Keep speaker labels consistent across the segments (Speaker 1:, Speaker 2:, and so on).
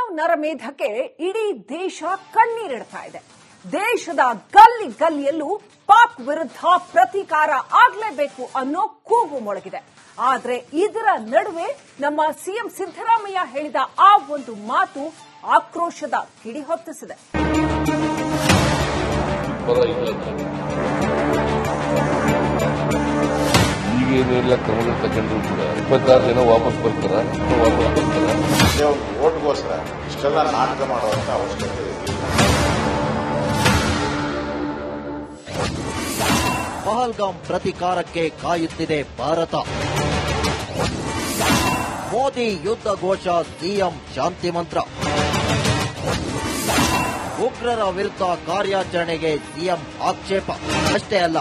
Speaker 1: ಪಹಲ್ಗಾಂವ್ ನರಮೇಧಕ್ಕೆ ಇಡೀ ದೇಶ ಕಣ್ಣೀರಿಡ್ತಾ ಇದೆ. ದೇಶದ ಗಲ್ಲಿ ಗಲ್ಲಿಯಲ್ಲೂ ಪಾಕ್ ವಿರುದ್ಧ ಪ್ರತೀಕಾರ ಆಗಲೇಬೇಕು ಅನ್ನೋ ಕೂಗು ಮೊಳಗಿದೆ. ಆದ್ರೆ ಇದರ ನಡುವೆ ನಮ್ಮ ಸಿಎಂ ಸಿದ್ದರಾಮಯ್ಯ ಹೇಳಿದ ಆ ಒಂದು ಮಾತು ಆಕ್ರೋಶದ ಕಿಡಿ ಹೊತ್ತಿಸಿದೆ.
Speaker 2: ಈಗೇನೆಲ್ಲ ಕ್ರಮಗಳು ತಗೊಂಡ್ರು ಕೂಡ 26 ಜನ ವಾಪಸ್ ಬರ್ತಾರ.
Speaker 3: ಓಟ್ಗೋಸ್ಕರ ಇಷ್ಟೆಲ್ಲ ನಾಟಕ ಮಾಡುವಂತ ಅವಶ್ಯಕತೆ ಇದೆ.
Speaker 4: ಪಹಲ್ಗಾಮ್ ಪ್ರತೀಕಾರಕ್ಕೆ ಕಾಯುತ್ತಿದೆ ಭಾರತ. ಮೋದಿ ಯುದ್ಧ ಘೋಷ, ಸಿಎಂ ಶಾಂತಿ ಮಂತ್ರ. ಉಗ್ರರ ವಿರುದ್ಧ ಕಾರ್ಯಾಚರಣೆಗೆ ಸಿಎಂ ಆಕ್ಷೇಪ. ಅಷ್ಟೇ ಅಲ್ಲ,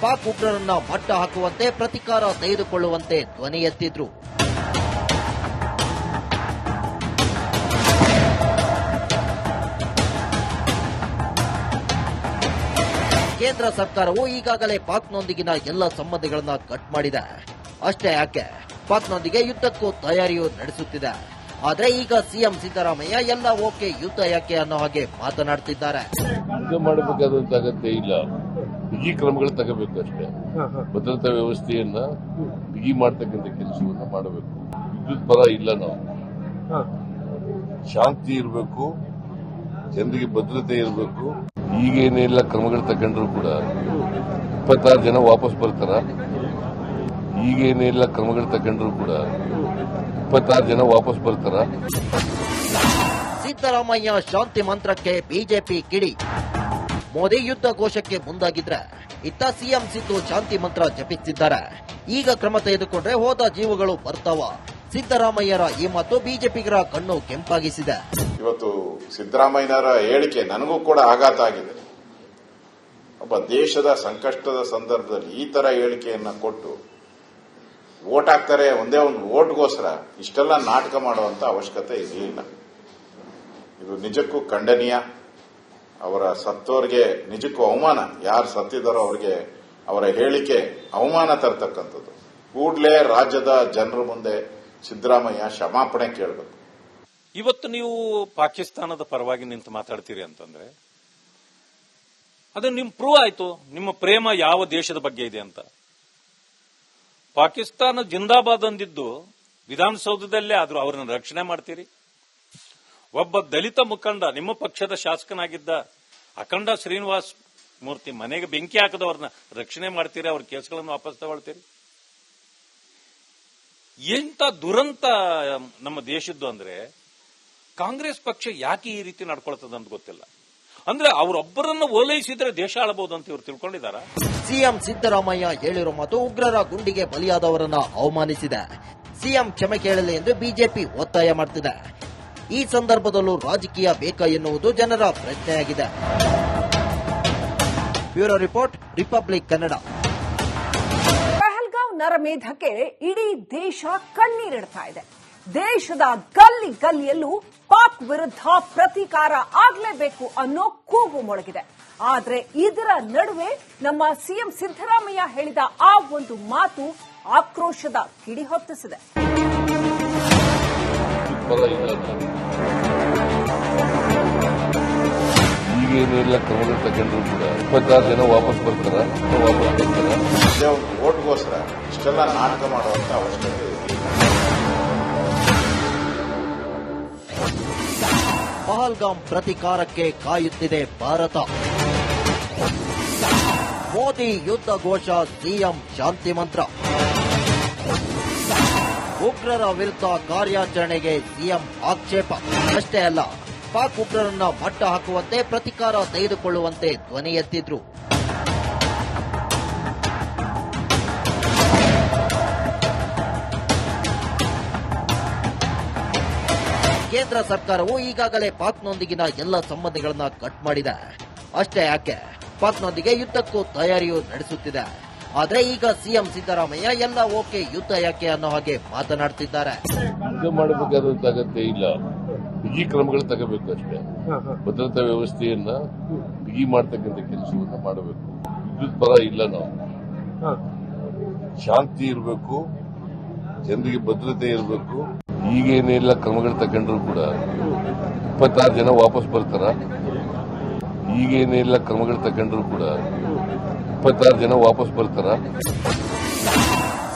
Speaker 4: ಪಾಕ್ ಉಗ್ರರನ್ನ ಮಟ್ಟ ಹಾಕುವಂತೆ ಪ್ರತೀಕಾರ ತೆಗೆದುಕೊಳ್ಳುವಂತೆ ಧ್ವನಿ ಎತ್ತಿದ್ರು. ಕೇಂದ್ರ ಸರ್ಕಾರವು ಈಗಾಗಲೇ ಪಾಕ್ನೊಂದಿಗಿನ ಎಲ್ಲ ಸಂಬಂಧಗಳನ್ನ ಕಟ್ ಮಾಡಿದೆ. ಅಷ್ಟೇ ಯಾಕೆ, ಪಾಕ್ನೊಂದಿಗೆ ಯುದ್ಧಕ್ಕೂ ತಯಾರಿಯೂ ನಡೆಸುತ್ತಿದೆ. ಆದ್ರೆ ಈಗ ಸಿಎಂ ಸಿದ್ದರಾಮಯ್ಯ ಎಲ್ಲ ಓಕೆ, ಯುದ್ಧ ಯಾಕೆ ಅನ್ನೋ ಹಾಗೆ ಮಾತನಾಡ್ತಿದ್ದಾರೆ.
Speaker 2: ಯುದ್ಧ ಮಾಡಬೇಕಾದಂತ ಅಗತ್ಯ ಇಲ್ಲ, ಬಿಗಿ ಕ್ರಮಗಳು ತಗೋಬೇಕು ಅಷ್ಟೇ. ಭದ್ರತಾ ವ್ಯವಸ್ಥೆಯನ್ನ ಬಿಗಿ ಮಾಡತಕ್ಕಂಥ ಕೆಲಸವನ್ನ ಮಾಡಬೇಕು. ವಿದ್ಯುತ್ ಪರ ಇಲ್ಲ, ನಾವು ಶಾಂತಿ ಇರಬೇಕು, ಜನರಿಗೆ ಭದ್ರತೆ ಇರಬೇಕು. ಈಗೇನೆಲ್ಲ ಕ್ರಮಗಳು ತಗೊಂಡ್ರು ಕೂಡ 26 ಜನ ವಾಪಸ್ ಬರ್ತಾರ. ಈಗೇನೆಲ್ಲ ಕ್ರಮಗಳು ತಗೊಂಡ್ರು ಕೂಡ 26 ಜನ ವಾಪಸ್ ಬರ್ತಾರ.
Speaker 4: ಸಿದ್ದರಾಮಯ್ಯ ಶಾಂತಿ ಮಂತ್ರಕ್ಕೆ ಬಿಜೆಪಿ ಕಿಡಿ. ಮೋದಿ ಯುದ್ಧ ಘೋಷಕ್ಕೆ ಮುಂದಾಗಿದ್ರೆ ಇತ್ತ ಸಿಎಂ ಸಿದ್ದು ಶಾಂತಿ ಮಂತ್ರ ಜಪಿಸಿದ್ದಾರೆ. ಈಗ ಕ್ರಮ ತೆಗೆದುಕೊಂಡ್ರೆ ಹೋದ ಜೀವಗಳು ಬರ್ತಾವ. ಸಿದ್ದರಾಮಯ್ಯರ ಈ ಮಾತು ಬಿಜೆಪಿಗರ ಕಣ್ಣು ಕೆಂಪಾಗಿಸಿದೆ.
Speaker 3: ಇವತ್ತು ಸಿದ್ದರಾಮಯ್ಯನವರ ಹೇಳಿಕೆ ನನಗೂ ಕೂಡ ಆಘಾತ ಆಗಿದೆ. ಒಬ್ಬ ದೇಶದ ಸಂಕಷ್ಟದ ಸಂದರ್ಭದಲ್ಲಿ ಈ ತರ ಹೇಳಿಕೆಯನ್ನ ಕೊಟ್ಟು ವೋಟ್ ಹಾಕ್ತಾರೆ, ಒಂದೇ ಒಂದು ವೋಟ್ಗೋಸ್ಕರ ಇಷ್ಟೆಲ್ಲ ನಾಟಕ ಮಾಡುವಂತ ಅವಶ್ಯಕತೆ ಇರಲಿಲ್ಲ. ಇದು ನಿಜಕ್ಕೂ ಖಂಡನೀಯ. ಅವರ ಸತ್ತೋರಿಗೆ ನಿಜಕ್ಕೂ ಅವಮಾನ. ಯಾರು ಸತ್ತಿದಾರೋ ಅವರಿಗೆ ಅವರ ಹೇಳಿಕೆ ಅವಮಾನ ತರತಕ್ಕಂಥದ್ದು. ಕೂಡಲೇ ರಾಜ್ಯದ ಜನರ ಮುಂದೆ ಸಿದ್ದರಾಮಯ್ಯ ಕ್ಷಮಾಪಣೆ ಕೇಳಬೇಕು.
Speaker 5: ಇವತ್ತು ನೀವು ಪಾಕಿಸ್ತಾನದ ಪರವಾಗಿ ನಿಂತು ಮಾತಾಡ್ತೀರಿ ಅಂತಂದ್ರೆ ಅದು ನಿಮ್ ಪ್ರೂವ್ ಆಯ್ತು, ನಿಮ್ಮ ಪ್ರೇಮ ಯಾವ ದೇಶದ ಬಗ್ಗೆ ಇದೆ ಅಂತ. ಪಾಕಿಸ್ತಾನ ಜಿಂದಾಬಾದ್ ಅಂದಿದ್ದು ವಿಧಾನಸೌಧದಲ್ಲೇ ಆದ್ರೂ ಅವರನ್ನು ರಕ್ಷಣೆ ಮಾಡ್ತೀರಿ. ಒಬ್ಬ ದಲಿತ ಮುಖಂಡ, ನಿಮ್ಮ ಪಕ್ಷದ ಶಾಸಕನಾಗಿದ್ದ ಅಖಂಡ ಶ್ರೀನಿವಾಸ್ ಮೂರ್ತಿ ಮನೆಗೆ ಬೆಂಕಿ ಹಾಕದವ್ರನ್ನ ರಕ್ಷಣೆ ಮಾಡ್ತೀರಿ, ಅವ್ರ ಕೇಸ್ಗಳನ್ನು ವಾಪಸ್ ತಗೊಳ್ತೀರಿ. ಎಂತ ದುರಂತ ನಮ್ಮ ದೇಶದ್ದು ಅಂದ್ರೆ ಕಾಂಗ್ರೆಸ್ ಪಕ್ಷ ಯಾಕೆ ಈ ರೀತಿ ನಡ್ಕೊಳ್ತದೆ ಅಂತ ಗೊತ್ತಿಲ್ಲ. ಅಂದ್ರೆ ಅವರೊಬ್ಬರನ್ನು ಓಲೈಸಿದ್ರೆ ದೇಶ ಆಳಬಹುದು ಅಂತ ಇವರು ತಿಳ್ಕೊಂಡಿದ್ದಾರ.
Speaker 4: ಸಿಎಂ ಸಿದ್ದರಾಮಯ್ಯ ಹೇಳಿರೋ ಮಾತು ಉಗ್ರರ ಗುಂಡಿಗೆ ಬಲಿಯಾದವರನ್ನ ಅವಮಾನಿಸಿದೆ. ಸಿಎಂ ಕ್ಷಮೆ ಕೇಳಲಿ ಎಂದು ಬಿಜೆಪಿ ಒತ್ತಾಯ ಮಾಡ್ತಿದೆ. ಈ ಸಂದರ್ಭದಲ್ಲೂ ರಾಜಕೀಯ ಬೇಕಾ ಎನ್ನುವುದು ಜನರ ಪ್ರಶ್ನೆಯಾಗಿದೆ. Bureau report, Republic Kannada.
Speaker 1: Pahalgam ನರಮೇಧಕ್ಕೆ ಇಡೀ ದೇಶ ಕಣ್ಣೀರಿಡ್ತಾ ಇದೆ. ದೇಶದ ಗಲ್ಲಿ ಗಲ್ಲಿಯಲ್ಲೂ ಪಾಕ್ ವಿರುದ್ಧ ಪ್ರತೀಕಾರ ಆಗಲೇಬೇಕು ಅನ್ನೋ ಕೂಗು ಮೊಳಗಿದೆ. ಆದ್ರೆ ಇದರ ನಡುವೆ ನಮ್ಮ ಸಿಎಂ ಸಿದ್ದರಾಮಯ್ಯ ಹೇಳಿದ ಆ ಒಂದು ಮಾತು ಆಕ್ರೋಶದ ಕಿಡಿ ಹೊತ್ತಿಸಿದೆ.
Speaker 2: ಈಗೇನೆಲ್ಲ ಕ್ರಮಗಳು ತಗೊಂಡ್ರು ಕೂಡ 26 ಜನ ವಾಪಸ್ ಬರ್ತಾರ.
Speaker 3: ಓಟ್ಗೋಸ್ಕರ ಇಷ್ಟೆಲ್ಲ ನಾಟಕ ಮಾಡುವಂತ ಅವಶ್ಯಕತೆ ಇದೆ.
Speaker 4: ಪಹಲ್ಗಾಮ್ ಪ್ರತೀಕಾರಕ್ಕೆ ಕಾಯುತ್ತಿದೆ ಭಾರತ. ಮೋದಿ ಯುದ್ಧ ಘೋಷ, ಸಿಎಂ ಶಾಂತಿ ಮಂತ್ರ. ಉಗ್ರರ ವಿರುದ್ಧ ಕಾರ್ಯಾಚರಣೆಗೆ ಸಿಎಂ ಆಕ್ಷೇಪ. ಅಷ್ಟೇ ಅಲ್ಲ, ಪಾಕ್ ಉಗ್ರರನ್ನ ಮಟ್ಟ ಹಾಕುವಂತೆ ಪ್ರತೀಕಾರ ತೆಗೆದುಕೊಳ್ಳುವಂತೆ ಧ್ವನಿ ಎತ್ತಿದ್ರು. ಕೇಂದ್ರ ಸರ್ಕಾರವು ಈಗಾಗಲೇ ಪಾಕ್ನೊಂದಿಗಿನ ಎಲ್ಲ ಸಂಬಂಧಗಳನ್ನ ಕಟ್ ಮಾಡಿದೆ. ಅಷ್ಟೇ ಯಾಕೆ, ಪಾಕ್ನೊಂದಿಗೆ ಯುದ್ಧಕ್ಕೂ ತಯಾರಿಯೂ ನಡೆಸುತ್ತಿದೆ. ಆದ್ರೆ ಈಗ ಸಿಎಂ ಸಿದ್ದರಾಮಯ್ಯ ಎಲ್ಲ ಓಕೆ, ಯುದ್ಧ ಯಾಕೆ ಅನ್ನೋ ಹಾಗೆ ಮಾತನಾಡ್ತಿದ್ದಾರೆ.
Speaker 2: ಯುದ್ಧ ಮಾಡಬೇಕಾದಂತ ಅಗತ್ಯ ಇಲ್ಲ, ಬಿಗಿ ಕ್ರಮಗಳು ತಗೋಬೇಕು ಅಷ್ಟೇ. ಭದ್ರತಾ ವ್ಯವಸ್ಥೆಯನ್ನ ಬಿಗಿ ಮಾಡತಕ್ಕಂಥ ಕೆಲಸವನ್ನ ಮಾಡಬೇಕು. ವಿದ್ಯುತ್ ಪರ ಇಲ್ಲ, ನಾವು ಶಾಂತಿ ಇರಬೇಕು, ಜನರಿಗೆ ಭದ್ರತೆ ಇರಬೇಕು. ಈಗೇನೆಲ್ಲ ಕ್ರಮಗಳು ತಗೊಂಡ್ರು ಕೂಡ 26 ಜನ ವಾಪಸ್ ಬರ್ತಾರ. ಈಗೇನೆಲ್ಲ ಕ್ರಮಗಳು ತಗೊಂಡ್ರು ಕೂಡ 26 ಜನ ವಾಪಸ್ ಬರ್ತಾರ.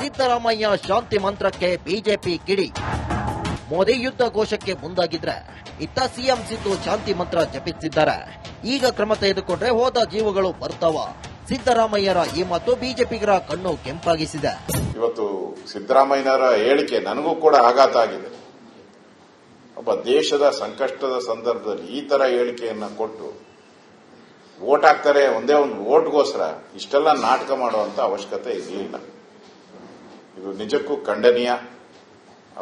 Speaker 4: ಸಿದ್ದರಾಮಯ್ಯ ಶಾಂತಿ ಮಂತ್ರಕ್ಕೆ ಬಿಜೆಪಿ ಕಿಡಿ. ಮೋದಿ ಯುದ್ಧ ಘೋಷಕ್ಕೆ ಮುಂದಾಗಿದ್ರೆ ಇತ್ತ ಸಿಎಂ ಸಿದ್ದು ಶಾಂತಿ ಮಂತ್ರ ಜಪಿಸಿದ್ದಾರೆ. ಈಗ ಕ್ರಮ ತೆಗೆದುಕೊಂಡ್ರೆ ಹೋದ ಜೀವಗಳು ಬರ್ತಾವ. ಸಿದ್ದರಾಮಯ್ಯರ ಈ ಮಾತು ಬಿಜೆಪಿಗರ ಕಣ್ಣು ಕೆಂಪಾಗಿಸಿದೆ.
Speaker 3: ಇವತ್ತು ಸಿದ್ದರಾಮಯ್ಯನವರ ಹೇಳಿಕೆ ನನಗೂ ಕೂಡ ಆಘಾತ ಆಗಿದೆ. ಒಬ್ಬ ದೇಶದ ಸಂಕಷ್ಟದ ಸಂದರ್ಭದಲ್ಲಿ ಈ ತರ ಹೇಳಿಕೆಯನ್ನ ಕೊಟ್ಟು ವೋಟ್ ಹಾಕ್ತಾರೆ, ಒಂದೇ ಒಂದು ವೋಟ್ಗೋಸ್ಕರ ಇಷ್ಟೆಲ್ಲ ನಾಟಕ ಮಾಡುವಂತ ಅವಶ್ಯಕತೆ ಇರಲಿಲ್ಲ. ಇದು ನಿಜಕ್ಕೂ ಖಂಡನೀಯ.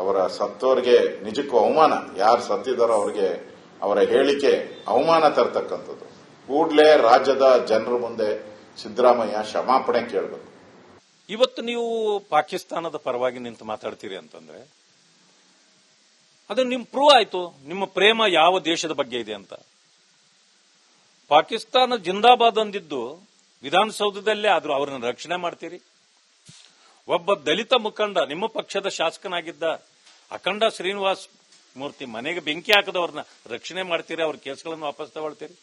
Speaker 3: ಅವರ ಸತ್ತವರಿಗೆ ನಿಜಕ್ಕೂ ಅವಮಾನ. ಯಾರು ಸತ್ತಿದಾರೋ ಅವರಿಗೆ ಅವರ ಹೇಳಿಕೆ ಅವಮಾನ ತರ್ತಕ್ಕಂಥದ್ದು. ಕೂಡಲೇ ರಾಜ್ಯದ ಜನರ ಮುಂದೆ ಸಿದ್ದರಾಮಯ್ಯ ಕ್ಷಮಾಪಣೆ ಕೇಳಬೇಕು.
Speaker 5: ಇವತ್ತು ನೀವು ಪಾಕಿಸ್ತಾನದ ಪರವಾಗಿ ನಿಂತು ಮಾತಾಡ್ತೀರಿ ಅಂತಂದ್ರೆ ಅದು ನಿಮ್ ಪ್ರೂವ್ ಆಯ್ತು, ನಿಮ್ಮ ಪ್ರೇಮ ಯಾವ ದೇಶದ ಬಗ್ಗೆ ಇದೆ ಅಂತ. ಪಾಕಿಸ್ತಾನ ಜಿಂದಾಬಾದ್ ಅಂದಿದ್ದು ವಿಧಾನಸೌಧದಲ್ಲೇ ಆದ್ರೂ ಅವರನ್ನು ರಕ್ಷಣೆ ಮಾಡ್ತೀರಿ. ಒಬ್ಬ ದಲಿತ ಮುಖಂಡ, ನಿಮ್ಮ ಪಕ್ಷದ ಶಾಸಕನಾಗಿದ್ದ ಅಖಂಡ ಶ್ರೀನಿವಾಸ್ ಮೂರ್ತಿ ಮನೆಗೆ ಬೆಂಕಿ ಹಾಕದವ್ರನ್ನ ರಕ್ಷಣೆ ಮಾಡ್ತೀರಿ, ಅವ್ರ ಕೇಸ್ಗಳನ್ನು ವಾಪಸ್ ತಗೊಳ್ತೀರಿ.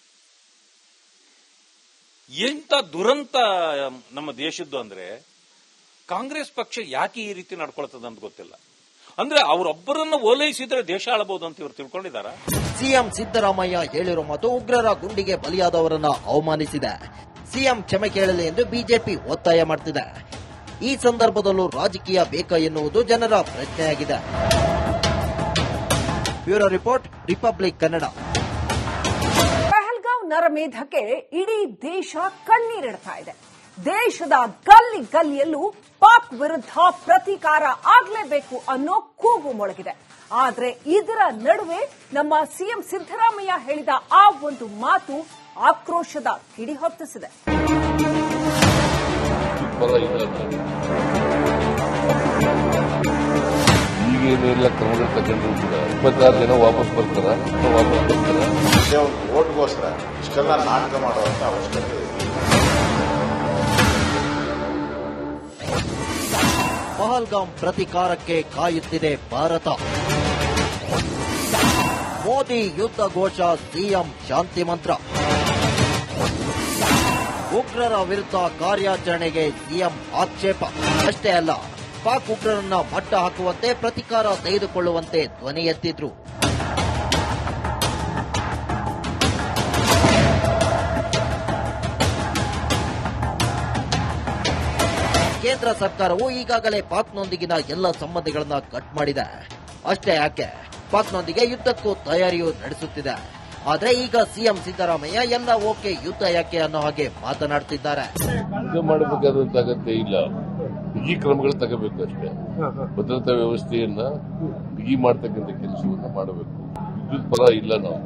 Speaker 5: ಎಂತ ದುರಂತ ನಮ್ಮ ದೇಶದ್ದು ಅಂದ್ರೆ ಕಾಂಗ್ರೆಸ್ ಪಕ್ಷ ಯಾಕೆ ಈ ರೀತಿ ನಡ್ಕೊಳ್ತದ ಅಂತ ಗೊತ್ತಿಲ್ಲ. ಅಂದ್ರೆ ಅವರೊಬ್ಬರನ್ನ ಓಲೈಸಿದ್ರೆ ದೇಶ ಆಳಬಹುದು ಅಂತ ಇವರು ತಿಳ್ಕೊಂಡಿದಾರ.
Speaker 4: ಸಿಎಂ ಸಿದ್ದರಾಮಯ್ಯ ಹೇಳಿರೋ ಮಾತು ಉಗ್ರರ ಗುಂಡಿಗೆ ಬಲಿಯಾದವರನ್ನ ಅವಮಾನಿಸಿದೆ. ಸಿಎಂ ಕ್ಷಮೆ ಕೇಳಲಿ ಎಂದು ಬಿಜೆಪಿ ಒತ್ತಾಯ ಮಾಡ್ತಿದೆ. ಈ ಸಂದರ್ಭದಲ್ಲೂ ರಾಜಕೀಯ ಬೇಕಾ ಎನ್ನುವುದು ಜನರ ಪ್ರಶ್ನೆಯಾಗಿದೆ. Bureau report, Republic Kannada.
Speaker 1: Pahalgam ನರಮೇಧಕ್ಕೆ ಇಡೀ ದೇಶ ಕಣ್ಣೀರಿಡ್ತಾ ಇದೆ. ದೇಶದ ಗಲ್ಲಿ ಗಲ್ಲಿಯಲ್ಲೂ ಪಾಕ್ ವಿರುದ್ಧ ಪ್ರತೀಕಾರ ಆಗಲೇಬೇಕು ಅನ್ನೋ ಕೂಗು ಮೊಳಗಿದೆ. ಆದ್ರೆ ಇದರ ನಡುವೆ ನಮ್ಮ ಸಿಎಂ ಸಿದ್ದರಾಮಯ್ಯ ಹೇಳಿದ ಆ ಒಂದು ಮಾತು ಆಕ್ರೋಶದ ಕಿಡಿ ಹೊತ್ತಿಸಿದೆ.
Speaker 2: ಈಗೇನೆಲ್ಲ ಕ್ರಮಗಳು ತಗೊಂಡ್ರು ಕೂಡ 26 ಜನ ವಾಪಸ್ ಬರ್ತಾರ.
Speaker 3: ಒಂದೇ ಒಂದು ವೋಟ್ಗೋಸ್ಕರ ಇಷ್ಟೆಲ್ಲ ನಾಟಕ ಮಾಡುವಂತ ಅವಶ್ಯಕತೆ ಇದೆ.
Speaker 4: ಪಹಲ್ಗಾಮ್ ಪ್ರತಿಕಾರಕ್ಕೆ ಕಾಯುತ್ತಿದೆ ಭಾರತ. ಮೋದಿ ಯುದ್ಧ ಘೋಷ, ಸಿಎಂ ಶಾಂತಿ ಮಂತ್ರ. ಉಗ್ರರ ವಿರುದ್ಧ ಕಾರ್ಯಾಚರಣೆಗೆ ಸಿಎಂ ಆಕ್ಷೇಪ. ಅಷ್ಟೇ ಅಲ್ಲ, ಪಾಕ್ ಉಗ್ರರನ್ನ ಮಟ್ಟ ಹಾಕುವಂತೆ ಪ್ರತಿಕಾರ ತೆಗೆದುಕೊಳ್ಳುವಂತೆ ಧ್ವನಿ ಎತ್ತಿದ್ರು. ಕೇಂದ್ರ ಸರ್ಕಾರವು ಈಗಾಗಲೇ ಪಾಕ್ನೊಂದಿಗಿನ ಎಲ್ಲ ಸಂಬಂಧಗಳನ್ನ ಕಟ್ ಮಾಡಿದೆ. ಅಷ್ಟೇ ಯಾಕೆ, ಪಾಕ್ನೊಂದಿಗೆ ಯುದ್ಧಕ್ಕೂ ತಯಾರಿಯೂ ನಡೆಸುತ್ತಿದೆ. ಆದ್ರೆ ಈಗ ಸಿಎಂ ಸಿದ್ದರಾಮಯ್ಯ ಎಲ್ಲ ಓಕೆ, ಯುದ್ಧ ಯಾಕೆ ಅನ್ನೋ ಹಾಗೆ ಮಾತನಾಡ್ತಿದ್ದಾರೆ.
Speaker 2: ಯುದ್ಧ ಮಾಡಬೇಕಾದಂತ ಅಗತ್ಯ ಇಲ್ಲ, ಬಿಗಿ ಕ್ರಮಗಳು ತಗೋಬೇಕು ಅಷ್ಟೇ. ಭದ್ರತಾ ವ್ಯವಸ್ಥೆಯನ್ನ ಬಿಗಿ ಮಾಡ್ತಕ್ಕಂಥ ಕೆಲಸವನ್ನ ಮಾಡಬೇಕು. ವಿದ್ಯುತ್ ಪರ ಇಲ್ಲ ನಾವು.